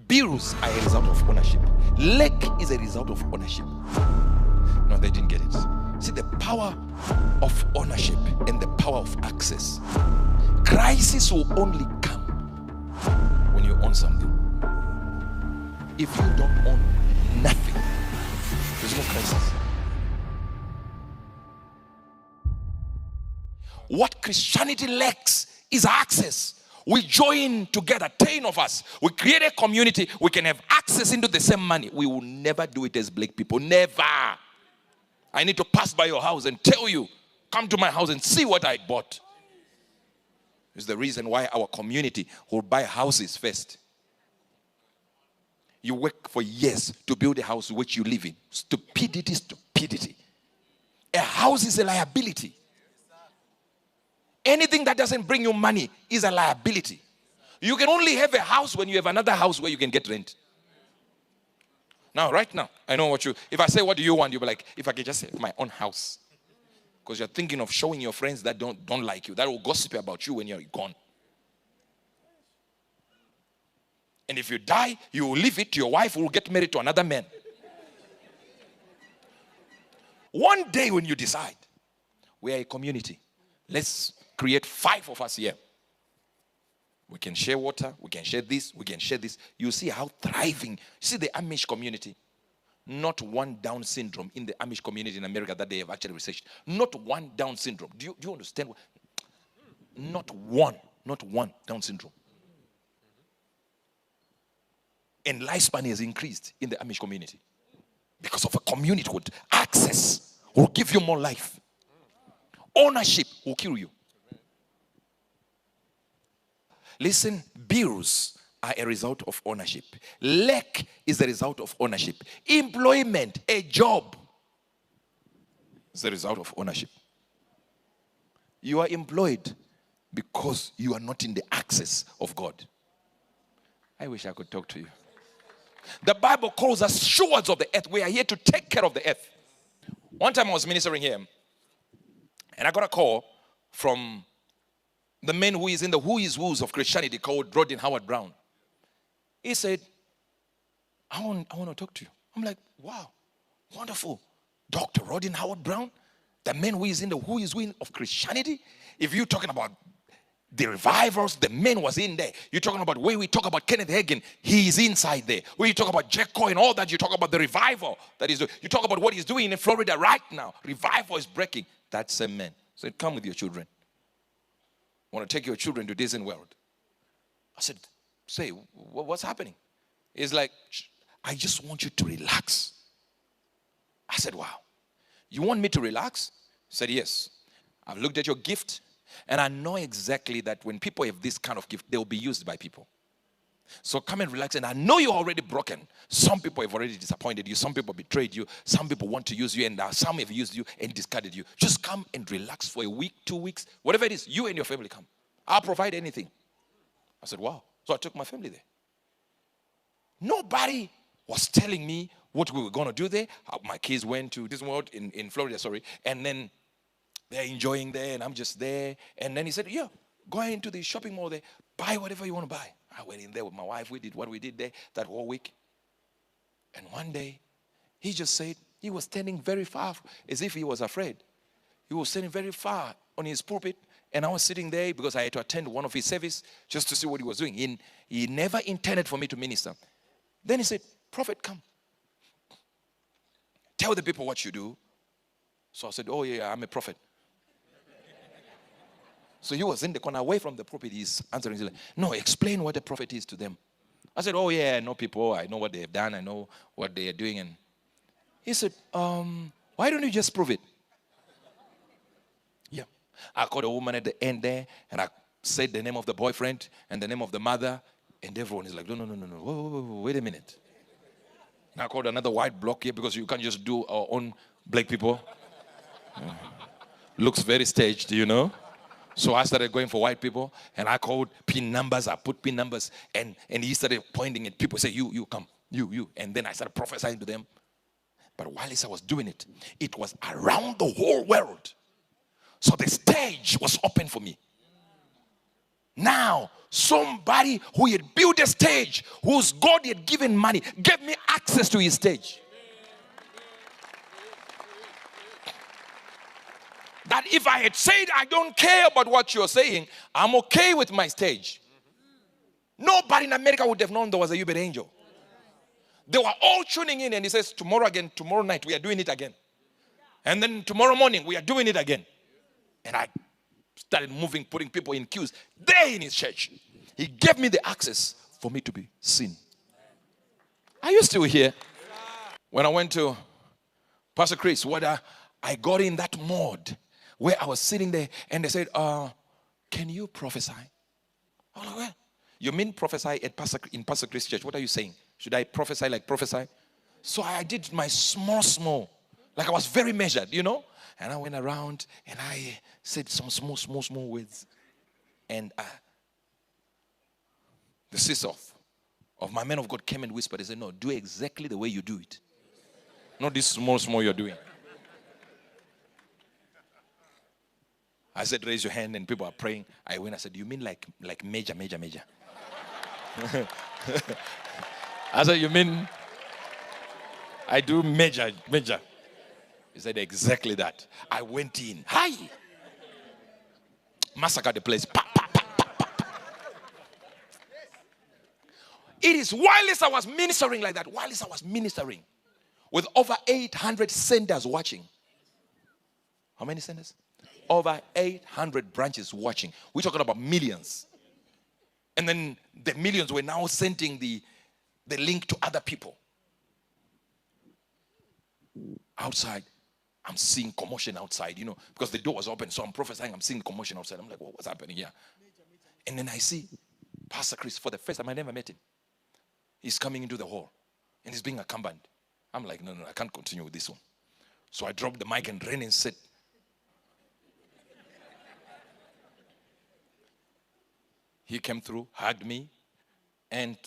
Bills are a result of ownership. Lack is a result of ownership. No, they didn't get it. See, the power of ownership and the power of access. Crisis will only come when you own something. If you don't own nothing, there's no crisis. What Christianity lacks is access. We join together, 10 of us. We create a community. We can have access into the same money. We will never do it as black people. Never. I need to pass by your house and tell you, come to my house and see what I bought. It's the reason why our community will buy houses first. You work for years to build a house which you live in. Stupidity, stupidity. A house is a liability. Anything that doesn't bring you money is a liability. You can only have a house when you have another house where you can get rent. Now, right now, I know what if I say, what do you want? You'll be like, if I can just have my own house. Because you're thinking of showing your friends that don't like you, that will gossip about you when you're gone. And if you die, you will leave it to your wife who will get married to another man. One day when you decide, we are a community. Let's create 5 of us here. We can share water, we can share this, we can share this. You see how thriving. See the Amish community. Not one Down syndrome in the Amish community in America that they have actually researched. Not one Down syndrome. Do you understand? Not one Down syndrome. And lifespan has increased in the Amish community. Because of a community with access will give you more life. Ownership will kill you. Listen, bills are a result of ownership. Lack is the result of ownership. Employment, a job, is the result of ownership. You are employed because you are not in the access of God. I wish I could talk to you. The Bible calls us stewards of the earth. We are here to take care of the earth. One time I was ministering here, and I got a call from the man who is in the who is who's of Christianity called Rodney Howard-Browne. He said, I want to talk to you. I'm like, wow, wonderful. Dr. Rodney Howard-Browne, the man who is in the who is who of Christianity. If you're talking about the revivals, the man was in there. You're talking about where we talk about Kenneth Hagin, he's inside there. Where you talk about Jacko and all that, you talk about the revival that he's doing. You talk about what he's doing in Florida right now. Revival is breaking. That same man said, come with your children. I want to take your children to Disney World. I said, say, what's happening? He's like, I just want you to relax. I said, wow. You want me to relax? He said, yes. I've looked at your gift, and I know exactly that when people have this kind of gift, they'll be used by people. So come and relax, and I know you're already broken. Some people have already disappointed you. Some people betrayed you. Some people want to use you, and some have used you and discarded you. Just come and relax for a week, 2 weeks, whatever it is. You and your family come. I'll provide anything. I said, wow. So I took my family there. Nobody was telling me what we were going to do there. My kids went to Disney World in Florida, and then they're enjoying there, and I'm just there. And then he said, yeah, go into the shopping mall there, buy whatever you want to buy. I went in there with my wife. We did what we did there that whole week. And one day, he just said, he was standing very far, as if he was afraid. He was standing very far on his pulpit, and I was sitting there because I had to attend one of his service just to see what he was doing. He never intended for me to minister. Then he said, Prophet, come. Tell the people what you do. So I said, oh yeah, I'm a prophet. So he was in the corner away from the prophet. He's answering. He's like, no, explain what a prophet is to them. I said, oh yeah, I know people. I know what they have done. I know what they are doing. And he said, why don't you just prove it? Yeah. I called a woman at the end there, and I said the name of the boyfriend and the name of the mother, and everyone is like, no. Whoa, wait a minute. And I called another white block here because you can't just do our own black people. Looks very staged, you know. So I started going for white people, and I called pin numbers. I put pin numbers, and he started pointing at people. Say, you come, you. And then I started prophesying to them. But while I was doing it, it was around the whole world. So the stage was open for me. Now, somebody who had built a stage, whose God had given money, gave me access to his stage. That if I had said, I don't care about what you're saying, I'm okay with my stage. Nobody in America would have known there was a Uebert Angel. They were all tuning in, and he says, tomorrow again, tomorrow night, we are doing it again. And then tomorrow morning, we are doing it again. And I started moving, putting people in queues there in his church. He gave me the access for me to be seen. Are you still here? When I went to Pastor Chris, I got in that mode where I was sitting there and they said, can you prophesy? I was like, well, you mean prophesy in Pastor Chris' church? What are you saying? Should I prophesy like prophesy? So I did my small, like I was very measured, you know? And I went around and I said some small words. And the sister of my man of God came and whispered. He said, no, do exactly the way you do it. Not this small you're doing. I said, raise your hand, and people are praying. I went, I said, you mean like major? I said, you mean I do major? He said, exactly that. I went in. Hi! Massacred the place. Pa, pa, pa, pa, pa, pa. It is whilst I was ministering like that, whilst I was ministering, with over 800 senders watching. How many senders? Over 800 branches watching. We're talking about millions. And then the millions were now sending the link to other people. Outside, I'm seeing commotion outside, you know, because the door was open. So I'm prophesying, I'm seeing commotion outside. I'm like, what's happening here? And then I see Pastor Chris for the first time. I never met him. He's coming into the hall and he's being accompanied. I'm like, no, I can't continue with this one. So I dropped the mic and ran and said, he came through, hugged me, and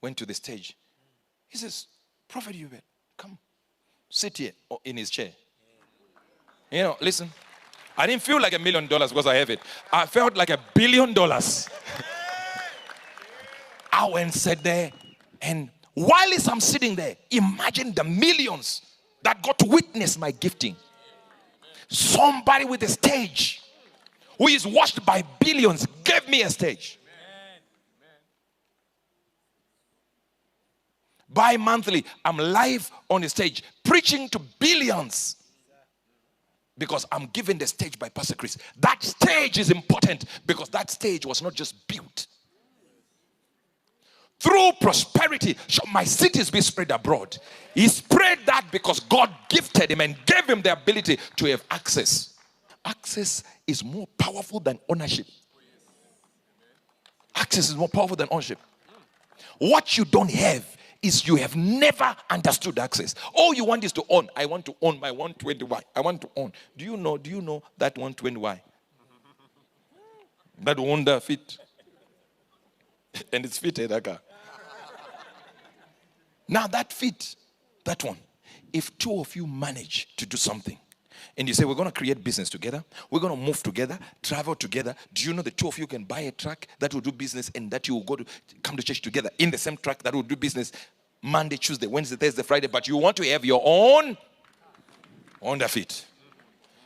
went to the stage. He says, Prophet Uebert, come, sit here in his chair. You know, listen, I didn't feel like $1 million because I have it. I felt like $1 billion. I went and sat there, and while I'm sitting there, imagine the millions that got to witness my gifting. Somebody with a stage who is watched by billions gave me a stage. Bi-monthly, I'm live on the stage preaching to billions because I'm given the stage by Pastor Chris. That stage is important because that stage was not just built. Through prosperity, shall my cities be spread abroad. He spread that because God gifted him and gave him the ability to have access. Access is more powerful than ownership. Access is more powerful than ownership. What you don't have is you have never understood access. All you want is to own. I want to own my 120Y. I want to own. Do you know that 120Y? That Honda Fit. And it's fitted, that car. Now that Fit, that one, if two of you manage to do something, and you say, we're going to create business together, we're going to move together, travel together. Do you know the two of you can buy a truck that will do business and that you will come to church together in the same truck that will do business Monday, Tuesday, Wednesday, Thursday, Friday, but you want to have your own Honda Fit.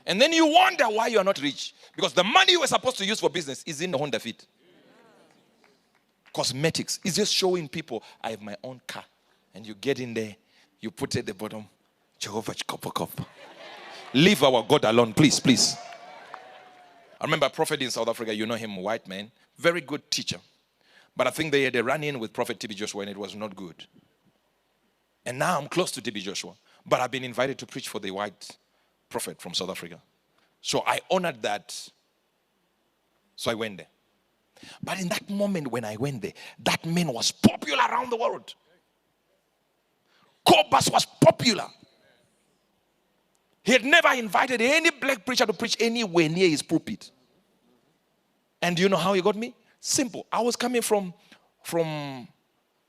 And then you wonder why you are not rich. Because the money you were supposed to use for business is in the Honda Fit. Cosmetics is just showing people, I have my own car. And you get in there, you put at the bottom, Jehovah Chikopo. Leave our God alone, please. I remember a prophet in South Africa, you know him, white man, very good teacher. But I think they had a run-in with Prophet TB Joshua and it was not good. And now I'm close to TB Joshua. But I've been invited to preach for the white prophet from South Africa. So I honored that. So I went there. But in that moment when I went there, that man was popular around the world. Kobus was popular. He had never invited any black preacher to preach anywhere near his pulpit. And do you know how he got me? Simple. I was coming from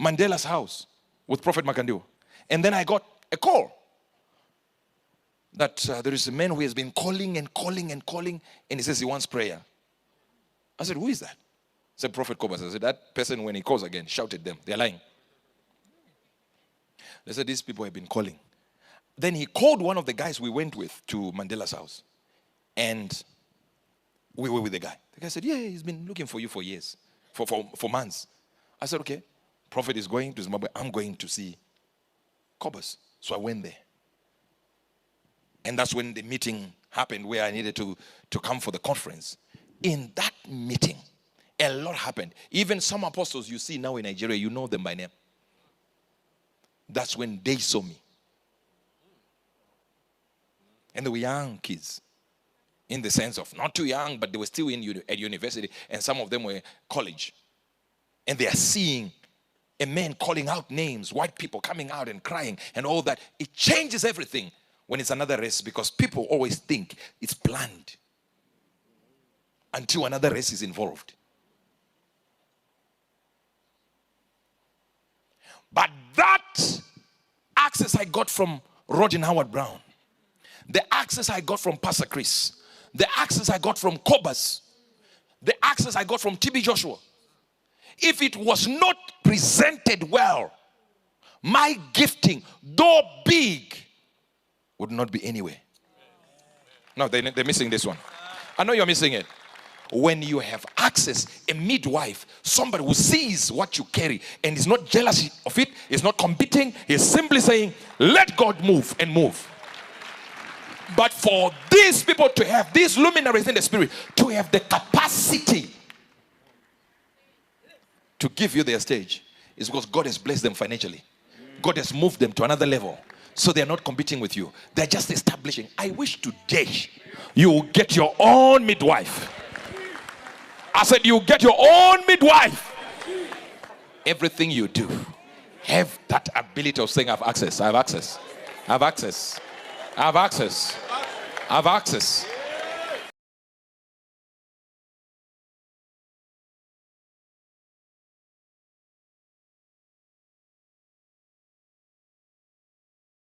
Mandela's house with Prophet Makandiwa. And then I got a call that there is a man who has been calling. And he says he wants prayer. I said, who is that? Said Prophet Kobus. I said, that person, when he calls again, shout at them. They're lying. They said, these people have been calling. Then he called one of the guys we went with to Mandela's house. And we were with the guy. The guy said, yeah, he's been looking for you for years, for months. I said, okay, Prophet is going to Zimbabwe. I'm going to see Kobus. So I went there. And that's when the meeting happened where I needed to come for the conference. In that meeting, a lot happened. Even some apostles you see now in Nigeria, you know them by name. That's when they saw me. And they were young kids. In the sense of not too young, but they were still at university. And some of them were college. And they are seeing a man calling out names, white people coming out and crying and all that. It changes everything when it's another race, because people always think it's planned until another race is involved. But that access I got from Rodney Howard-Browne, the access I got from Pastor Chris, the access I got from Kobus, the access I got from TB Joshua, if it was not presented well, my gifting, though big, would not be anywhere. No, they're missing this one. I know you're missing it. When you have access, a midwife, somebody who sees what you carry and is not jealous of it, is not competing, is simply saying, let God move and move. But for these people to have, these luminaries in the spirit, to have the capacity to give you their stage, is because God has blessed them financially. God has moved them to another level. So they're not competing with you. They're just establishing. I wish today you will get your own midwife. I said you get your own midwife. Everything you do, have that ability of saying, I have access, I have access, I have access, I have access, I have access.